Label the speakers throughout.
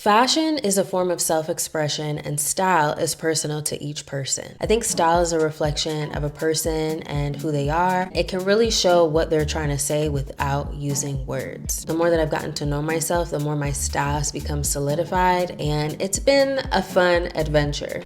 Speaker 1: Fashion is a form of self-expression and style is personal to each person. I think style is a reflection of a person and who they are. It can really show what they're trying to say without using words. The more that I've gotten to know myself, the more my style has become solidified, and it's been a fun adventure.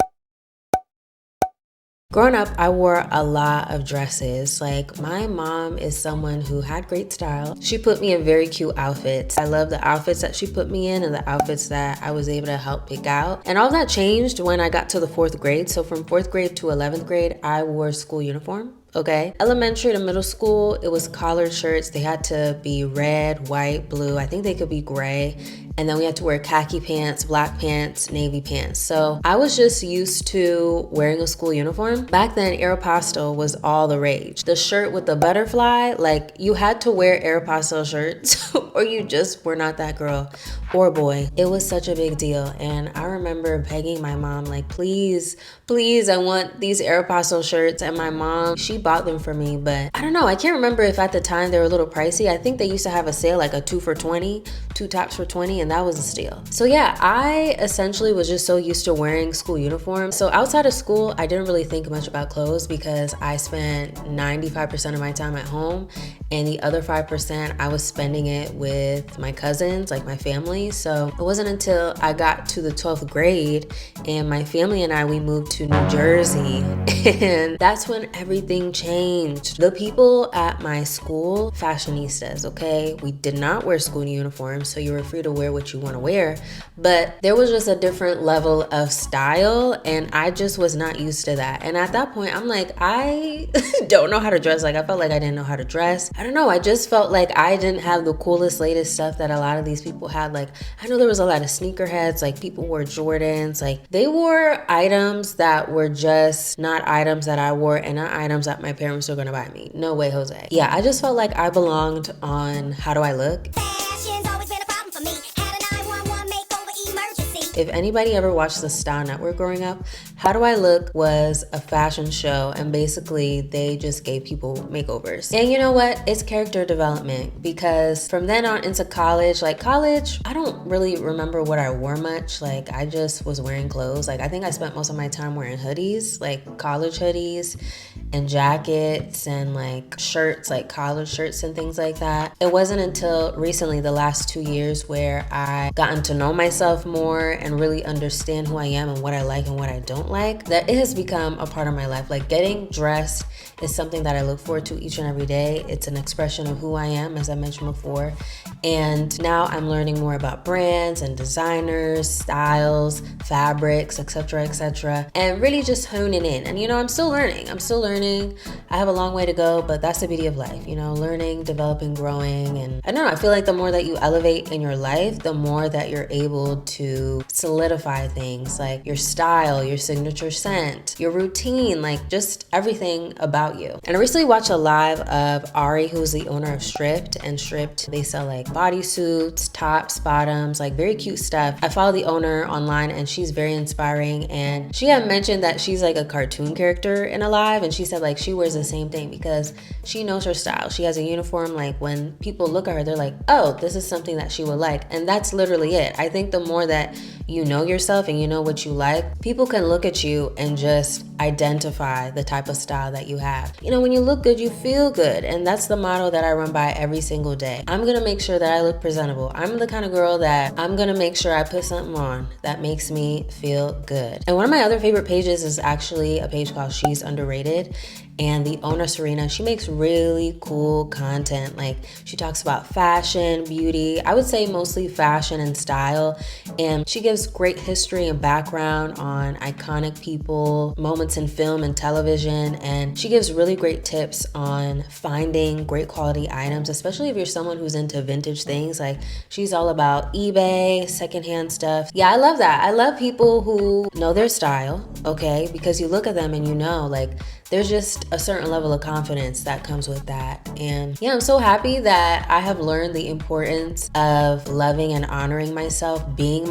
Speaker 1: Growing up, I wore a lot of dresses. Like, my mom is someone who had great style. She put me in very cute outfits. I love the outfits that she put me in and the outfits that I was able to help pick out. And all that changed when I got to the 4th grade. So from 4th grade to 11th grade, I wore school uniform. Okay. Elementary to middle school, it was collared shirts. They had to be red, white, blue. I think they could be gray. And then we had to wear khaki pants, black pants, navy pants. So I was just used to wearing a school uniform. Back then, Aeropostale was all the rage. The shirt with the butterfly, like, you had to wear Aeropostale shirts or you just were not that girl or boy. It was such a big deal. And I remember begging my mom, like, please, I want these Aeropostale shirts. And my mom, she bought them for me, but I don't know. I can't remember if at the time they were a little pricey. I think they used to have a sale, like a 2 for 20, 2 tops for 20, and that was a steal. So yeah, I essentially was just so used to wearing school uniforms. So outside of school, I didn't really think much about clothes because I spent 95% of my time at home, and the other 5% I was spending it with my cousins, like my family. So it wasn't until I got to the 12th grade and my family and I, we moved to New Jersey, and that's when everything changed. The people at my school, fashionistas, okay? We did not wear school uniforms, so you were free to wear what you want to wear, but there was just a different level of style, and I just was not used to that. And at that point, I'm like, I don't know how to dress. Like, I felt like I didn't know how to dress. I don't know. I just felt like I didn't have the coolest, latest stuff that a lot of these people had. Like, I know there was a lot of sneakerheads, like people wore Jordans, like they wore items that were just not items that I wore and not items that my parents were gonna buy me. No way, Jose. Yeah, I just felt like I belonged on How Do I Look? If anybody ever watched the Style Network growing up, How Do I Look was a fashion show, and basically they just gave people makeovers. And you know what? It's character development, because from then on into college, I don't really remember what I wore much. Like, I just was wearing clothes. Like, I think I spent most of my time wearing hoodies, like college hoodies and jackets and like shirts, like collared shirts and things like that. It wasn't until recently, the last 2 years, where I gotten to know myself more and really understand who I am and what I like and what I don't like, that it has become a part of my life. Like, getting dressed is something that I look forward to each and every day. It's an expression of who I am, as I mentioned before. And now I'm learning more about brands and designers, styles, fabrics, etc., and really just honing in. And you know, I'm still learning. I have a long way to go, but that's the beauty of life, you know, learning, developing, growing. And I don't know, I feel like the more that you elevate in your life, the more that you're able to solidify things, like your style, your signature scent, your routine, like just everything about you. And I recently watched a live of Ari, who's the owner of Stripped, and Stripped, they sell like bodysuits, tops, bottoms, like very cute stuff. I follow the owner online and she's very inspiring, and she had mentioned that she's like a cartoon character in a live, and she said like she wears the same thing because she knows her style. She has a uniform, like when people look at her, they're like, oh, this is something that she would like. And that's literally it. I think the more that you know yourself and you know what you like, people can look at you and just identify the type of style that you have. You know, when you look good, you feel good. And that's the motto that I run by every single day. I'm gonna make sure that I look presentable. I'm the kind of girl that I'm gonna make sure I put something on that makes me feel good. And one of my other favorite pages is actually a page called She's Underrated. And the owner, Serena, she makes really cool content. Like, she talks about fashion, beauty, I would say mostly fashion and style. And she gives great history and background on iconic people, moments in film and television. And she gives really great tips on finding great quality items, especially if you're someone who's into vintage things. Like, she's all about eBay, secondhand stuff. Yeah, I love that. I love people who know their style, okay? Because you look at them and you know, like, there's just a certain level of confidence that comes with that. And yeah, I'm so happy that I have learned the importance of loving and honoring myself, being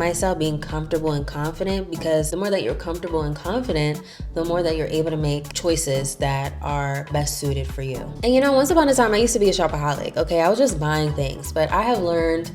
Speaker 1: comfortable and confident, because the more that you're comfortable and confident, the more that you're able to make choices that are best suited for you. And you know, once upon a time, I used to be a shopaholic, okay? I was just buying things, but I have learned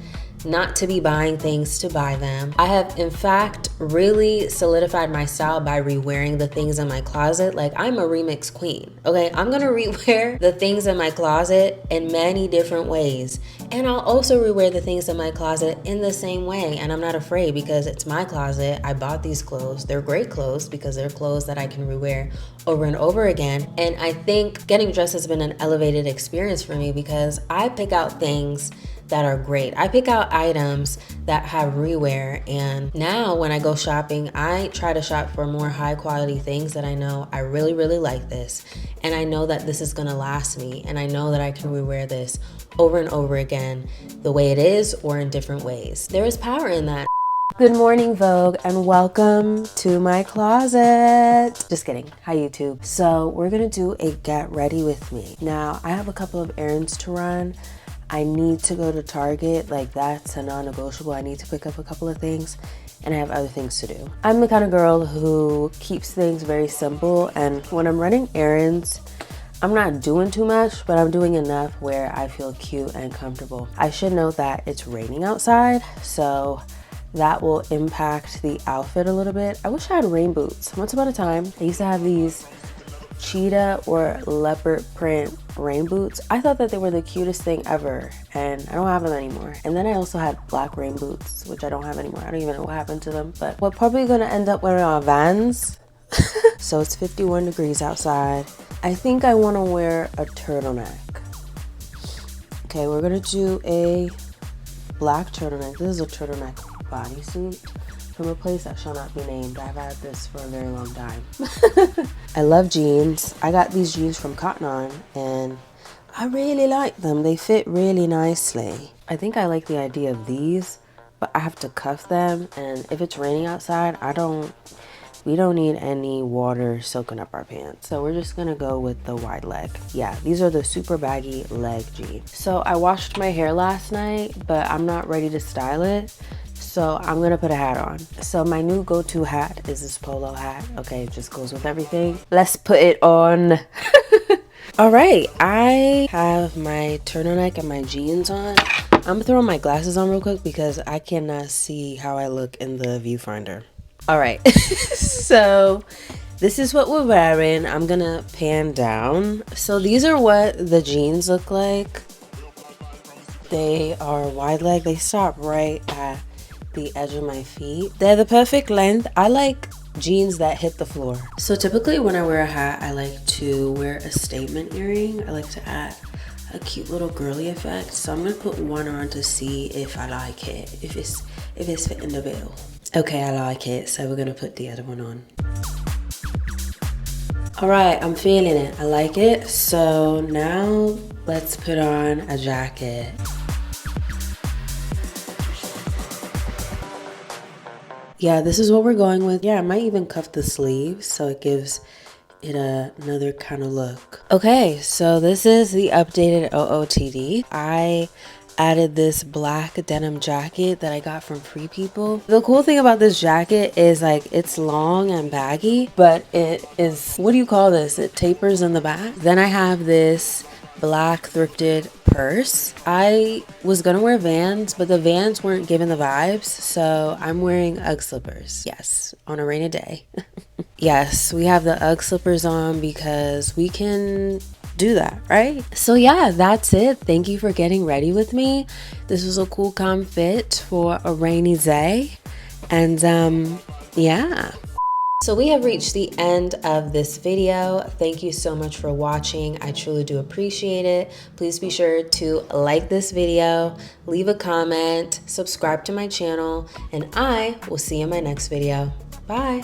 Speaker 1: not to be buying things to buy them. I have in fact really solidified my style by rewearing the things in my closet. Like, I'm a remix queen, okay? I'm gonna rewear the things in my closet in many different ways. And I'll also rewear the things in my closet in the same way. And I'm not afraid because it's my closet. I bought these clothes. They're great clothes because they're clothes that I can rewear over and over again. And I think getting dressed has been an elevated experience for me because I pick out things that are great. I pick out items that have rewear, and now when I go shopping, I try to shop for more high quality things that I know I really, really like this, and I know that this is gonna last me, and I know that I can rewear this over and over again the way it is or in different ways. There is power in that. Good morning, Vogue, and welcome to my closet. Just kidding. Hi, YouTube. So we're gonna do a get ready with me. Now, I have a couple of errands to run. I need to go to Target, like that's a non-negotiable. I need to pick up a couple of things and I have other things to do. I'm the kind of girl who keeps things very simple, and when I'm running errands, I'm not doing too much, but I'm doing enough where I feel cute and comfortable. I should note that it's raining outside, so that will impact the outfit a little bit. I wish I had rain boots. Once upon a time, I used to have these cheetah or leopard print rain boots. I thought that they were the cutest thing ever, and I don't have them anymore. And then I also had black rain boots, which I don't have anymore. I don't even know what happened to them, but we're probably gonna end up wearing our Vans. So it's 51 degrees outside. I think I wanna wear a turtleneck. Okay, we're gonna do a black turtleneck. This is a turtleneck bodysuit from a place that shall not be named. I've had this for a very long time. I love jeans. I got these jeans from Cotton On and I really like them. They fit really nicely. I think I like the idea of these, but I have to cuff them, and if it's raining outside, we don't need any water soaking up our pants. So we're just gonna go with the wide leg. Yeah, these are the super baggy leg jeans. So I washed my hair last night, but I'm not ready to style it. So I'm gonna put a hat on. So my new go-to hat is this polo hat. Okay, it just goes with everything. Let's put it on. All right, I have my turtleneck and my jeans on. I'm gonna throw my glasses on real quick because I cannot see how I look in the viewfinder. All right, so this is what we're wearing. I'm gonna pan down. So these are what the jeans look like. They are wide leg. They stop right at the edge of my feet. They're the perfect length. I like jeans that hit the floor. So typically when I wear a hat, I like to wear a statement earring. I like to add a cute little girly effect. So I'm gonna put one on to see if I like it, if it's fitting the bill. Okay, I like it, so we're gonna put the other one on. All right, I'm feeling it. I like it. So now let's put on a jacket. Yeah, this is what we're going with. Yeah, I might even cuff the sleeves so it gives it another kind of look. Okay, so this is the updated OOTD. I added this black denim jacket that I got from Free People. The cool thing about this jacket is like it's long and baggy, but it is, what do you call this? It tapers in the back. Then I have this black thrifted purse. I was gonna wear Vans, but the Vans weren't giving the vibes, so I'm wearing Ugg slippers. Yes, on a rainy day. Yes, we have the Ugg slippers on because we can do that, right? So yeah, that's it. Thank you for getting ready with me. This was a cool, calm fit for a rainy day, and yeah. So we have reached the end of this video. Thank you so much for watching. I truly do appreciate it. Please be sure to like this video, leave a comment, subscribe to my channel, and I will see you in my next video. Bye.